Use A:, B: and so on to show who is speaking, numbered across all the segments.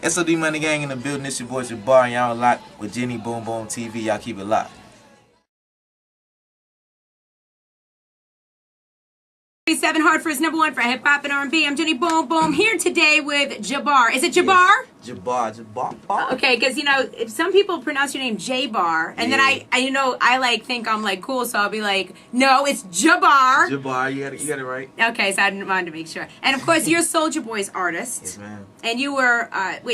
A: SOD Money Gang in the building. It's your boy Jbar, and y'all locked with Jenny Boom Boom TV. Y'all keep it locked.
B: 7 Hartford's #1 for hip hop and R&B. I'm Jenny Boom Boom here today with Jbar. Is it Jbar?
A: Yes. Jbar.
B: Okay, because if some people pronounce your name Jbar, and then I think I'm like cool, so I'll be like, no, it's Jbar.
A: Jbar, you got it right.
B: Okay, so I wanted to make sure. And of course, you're Soulja Boy's artist.
A: Yes, ma'am.
B: And you were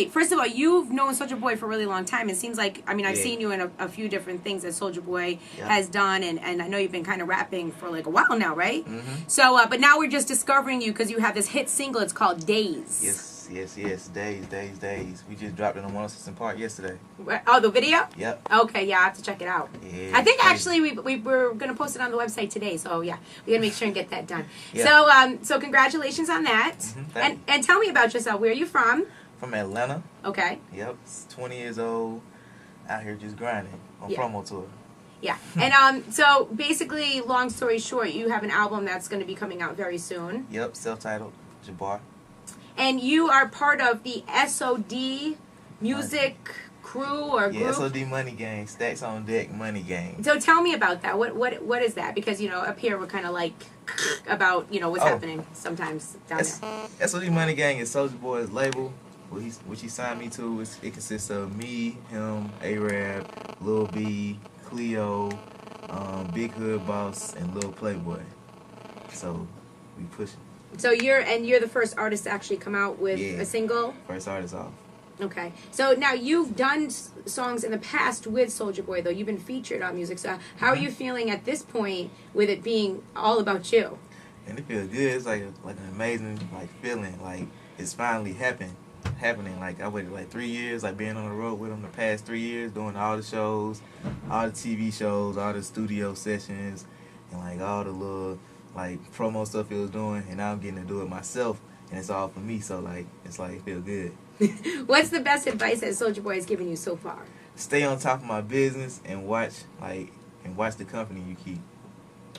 B: first of all, you've known Soulja Boy for a really long time. It seems like I've seen you in a few different things that Soulja Boy has done, and I know you've been kind of rapping for like a while now, right? Mm-hmm. So, but now we're just discovering you because you have this hit single. It's called Days.
A: Yes. Days. We just dropped it on 106 Park yesterday.
B: Oh, the video?
A: Yep.
B: Okay, yeah, I have to check it out.
A: Yeah,
B: I think actually we were going to post it on the website today, so yeah, we got to make sure and get that done.
A: Yeah.
B: So congratulations on that.
A: Mm-hmm.
B: And tell me about yourself. Where are you from?
A: From Atlanta.
B: Okay.
A: Yep. 20 years old. Out here just grinding on promo tour.
B: Yeah. And so basically, long story short, you have an album that's going to be coming out very soon.
A: Yep, self-titled, Jbar.
B: And you are part of the SOD music crew or group?
A: Yeah, SOD Money Gang, Stacks on Deck Money Gang.
B: So tell me about that. What is that? Because, up here we're kind of like about, what's happening sometimes down there.
A: SOD Money Gang is Soulja Boy's label, which he signed me to. It consists of me, him, A-Rab, Lil B, Cleo, Big Hood Boss, and Lil Playboy. So we pushing.
B: So you're the first artist to actually come out with a single?
A: First artist off.
B: Okay. So now you've done songs in the past with Soulja Boy, though. You've been featured on music. So how are you feeling at this point with it being all about you?
A: And it feels good. It's like an amazing feeling. Like it's finally happening. Like I waited 3 years, being on the road with him the past 3 years, doing all the shows, all the TV shows, all the studio sessions, and all the little promo stuff he was doing, and now I'm getting to do it myself, and it's all for me. So it feels good.
B: What's the best advice that Soulja Boy has given you so far?
A: Stay on top of my business and watch the company you keep.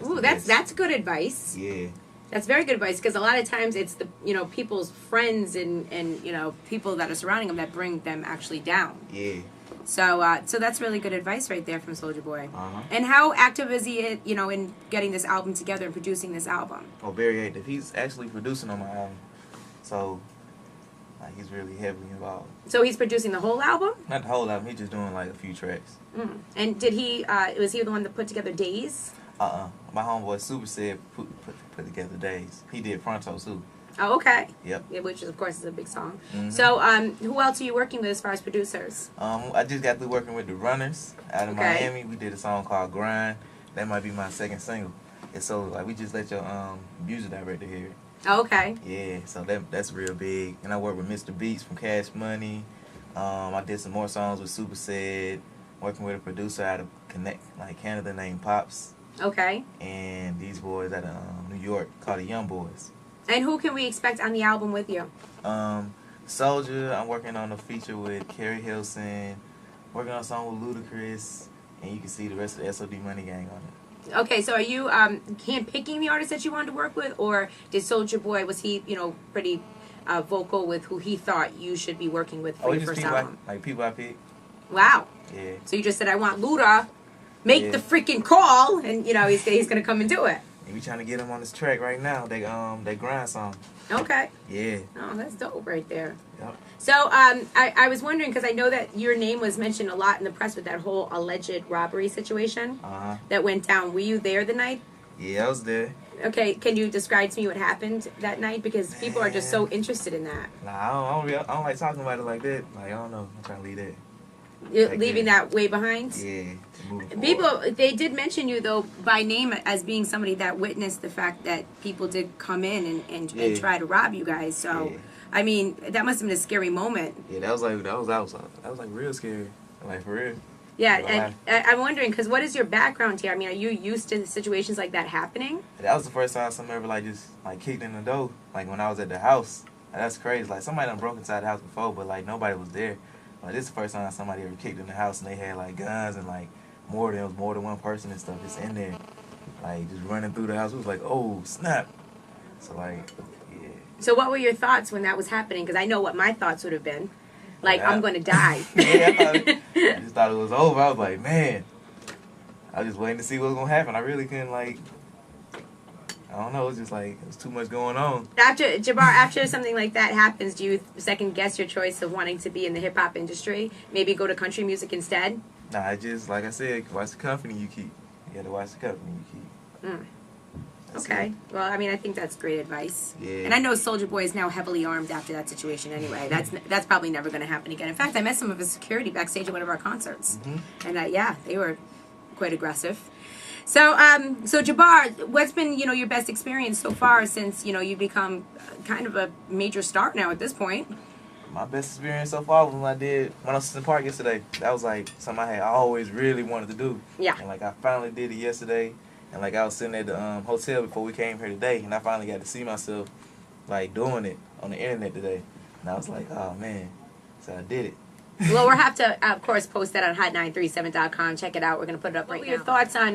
B: Ooh, that's good advice.
A: Yeah.
B: That's very good advice, because a lot of times it's the people's friends and people that are surrounding them that bring them actually down.
A: Yeah.
B: So that's really good advice right there from Soulja Boy.
A: Uh-huh.
B: And how active is he, in getting this album together and producing this album?
A: Oh, very active. He's actually producing on my album, so he's really heavily involved.
B: So he's producing the whole album?
A: Not the whole album. He's just doing a few tracks.
B: Mm. And did he? Was he the one that put together Days?
A: My homeboy Super said put together Days. He did Pronto too.
B: Oh, okay.
A: Yep.
B: Yeah, which is, of course, is a big song.
A: Mm-hmm.
B: So, who else are you working with as far as producers?
A: I just got through working with the Runners out of Miami. We did a song called Grind. That might be my second single. And so, we just let your music director hear it.
B: Oh, okay.
A: Yeah, so that's real big. And I worked with Mr. Beats from Cash Money. I did some more songs with Super Said. Working with a producer out of Canada named Pops.
B: Okay.
A: And these boys out of New York called the Young Boys.
B: And who can we expect on the album with you?
A: Soulja, I'm working on a feature with Keri Hilson, working on a song with Ludacris, and you can see the rest of the SOD Money Gang on it.
B: Okay, so are you handpicking the artists that you wanted to work with, or did Soulja Boy, was he, pretty vocal with who he thought you should be working with for your first album?
A: People I pick.
B: Wow.
A: Yeah.
B: So you just said, I want Luda, make the freaking call, and, he's going to come and do it.
A: And we trying to get him on this track right now. They grind song.
B: Okay.
A: Yeah.
B: Oh, that's dope right there.
A: Yep.
B: So I was wondering, because I know that your name was mentioned a lot in the press with that whole alleged robbery situation that went down. Were you there the night?
A: Yeah, I was there.
B: Okay, can you describe to me what happened that night? Because people are just so interested in that.
A: Nah, I don't like talking about it like that. I don't know. I'm trying to leave that.
B: You're leaving that way behind?
A: Yeah.
B: People, they did mention you, though, by name as being somebody that witnessed the fact that people did come in and try to rob you guys. So, I mean, that must have been a scary moment.
A: Yeah, that was real scary. For real.
B: Yeah, and I'm wondering, because what is your background here? I mean, are you used to situations like that happening?
A: That was the first time somebody ever just kicked in the door. When I was at the house. That's crazy. Somebody done broke inside the house before, but nobody was there. This is the first time somebody ever kicked in the house and they had guns and more than one person and stuff just in there, just running through the house. It was oh snap. So yeah.
B: So what were your thoughts when that was happening? Because I know what my thoughts would have been. Like, I'm going to die.
A: Yeah, I just thought it was over. I was like, man, I was just waiting to see what was going to happen. I really couldn't, like, I don't know. It was just like, it was too much going on.
B: After something like that happens, do you second guess your choice of wanting to be in the hip hop industry? Maybe go to country music instead?
A: Nah, I just, like I said, watch the company you keep. You got to watch the company you keep.
B: Okay. Well, I mean, I think that's great advice.
A: Yeah.
B: And I know Soulja Boy is now heavily armed after that situation anyway. That's probably never going to happen again. In fact, I met some of his security backstage at one of our concerts. And yeah, they were quite aggressive. So Jbar, what's been, your best experience so far since, you've become kind of a major star now at this point?
A: My best experience so far was when I did 106 in Park yesterday. That was like something I always really wanted to do.
B: Yeah.
A: And like I finally did it yesterday. And like I was sitting at the hotel before we came here today, and I finally got to see myself like doing it on the internet today. And I was like, oh man, so I did it.
B: Well, we'll have to, of course, post that on hot937.com. Check it out. We're going to put it up right now. What were your thoughts on,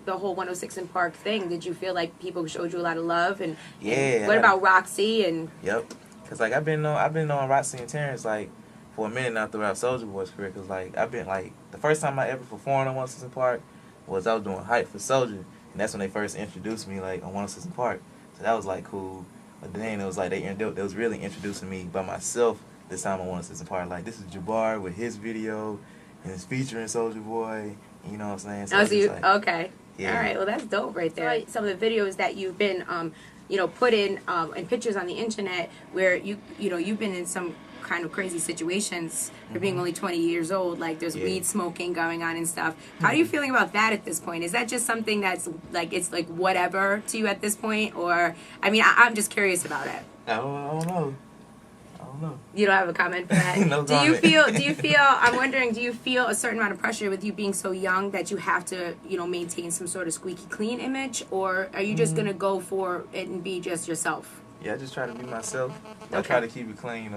B: the whole 106 in Park thing? Did you feel like people showed you a lot of love? And what about Roxy? And
A: Yep. Because like I've been on Roxy and Terrence like for a minute now throughout Soulja Boy's career. Because like I've been like the first time I ever performed on 106 in Park was I was doing hype for Soulja, and that's when they first introduced me like on 106 in Park. So that was like cool. But then it was like they was really introducing me by myself this time on 106 in Park. Like this is Jbar with his video, and it's featuring Soulja Boy. You know what I'm saying?
B: So okay.
A: Yeah.
B: All right. Well, that's dope right there. Some of the videos that you've been put in pictures on the internet where you've been in some kind of crazy situations for being only 20 years old, like there's weed smoking going on and stuff. How are you feeling about that at this point? Is that just something that's like it's like whatever to you at this point, or I mean I'm just curious about it.
A: I don't know.
B: You don't have a comment for that?
A: No
B: do you feel I'm wondering, do you feel a certain amount of pressure with you being so young that you have to maintain some sort of squeaky clean image, or are you just gonna go for it and be just yourself?
A: Yeah, I just try to be myself. I try to keep it clean,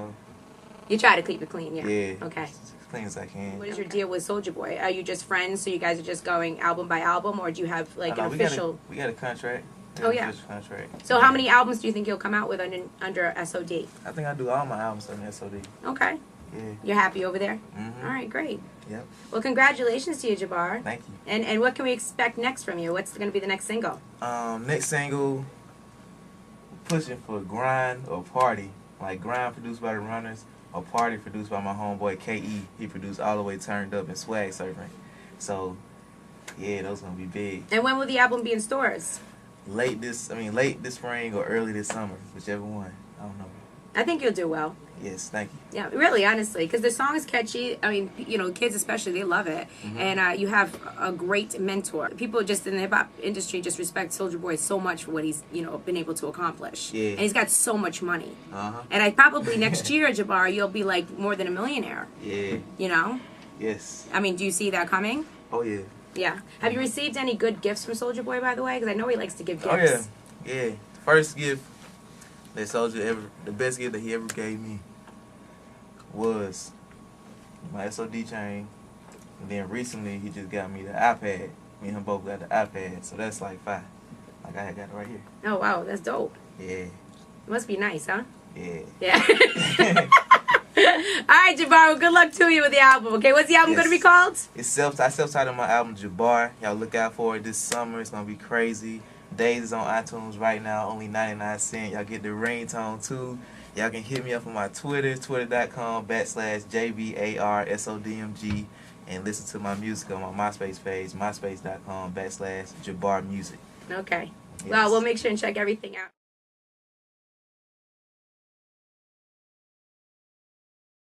B: You try to keep it clean, yeah.
A: Yeah.
B: Okay.
A: As clean as I can.
B: What is your deal with Soulja Boy? Are you just friends, so you guys are just going album by album, or do you have like an official?
A: We got a contract.
B: Oh yeah.
A: Contract.
B: So how many albums do you think you'll come out with under SOD?
A: I think I do all my albums under SOD.
B: Okay.
A: Yeah.
B: You're happy over there?
A: Mm-hmm.
B: All right, great.
A: Yep.
B: Well, congratulations to you, Jbar.
A: Thank you.
B: And what can we expect next from you? What's going to be the next single?
A: Next single, pushing for Grind or Party. Like Grind produced by the Runners, or Party produced by my homeboy K.E. He produced All the Way Turned Up and Swag Surfing. So, yeah, those gonna be big.
B: And when will the album be in stores?
A: Late this spring or early this summer, whichever one. I don't know.
B: I think you'll do well.
A: Yes, thank you.
B: Yeah, really, honestly, because the song is catchy. I mean, kids especially, they love it. And you have a great mentor. People just in the hip-hop industry just respect Soulja Boy so much for what he's, been able to accomplish.
A: Yeah.
B: And he's got so much money. And I probably next year, Jbar, you'll be like more than a millionaire.
A: Yeah. Yes.
B: I mean, do you see that coming?
A: Oh, yeah.
B: Yeah. Have you received any good gifts from Soulja Boy, by the way? Because I know he likes to give gifts.
A: Oh, yeah. Yeah. First gift that the best gift that he ever gave me was my SOD chain. And then recently, he just got me the iPad. Me and him both got the iPad. So that's like fire. Like I got it right here.
B: Oh, wow. That's dope.
A: Yeah.
B: It must be nice, huh?
A: Yeah.
B: Yeah. All right, Jbar. Well, good luck to you with the album. Okay, what's the album going to be called?
A: I self-titled my album Jbar. Y'all look out for it this summer. It's going to be crazy. Days is on iTunes right now, only 99 cents. Y'all get the ringtone too. Y'all can hit me up on my Twitter, twitter.com/JBARSODMG, and listen to my music on my MySpace page, myspace.com/JbarMusic.
B: Okay.
A: Yes.
B: Well, we'll make sure and check everything out.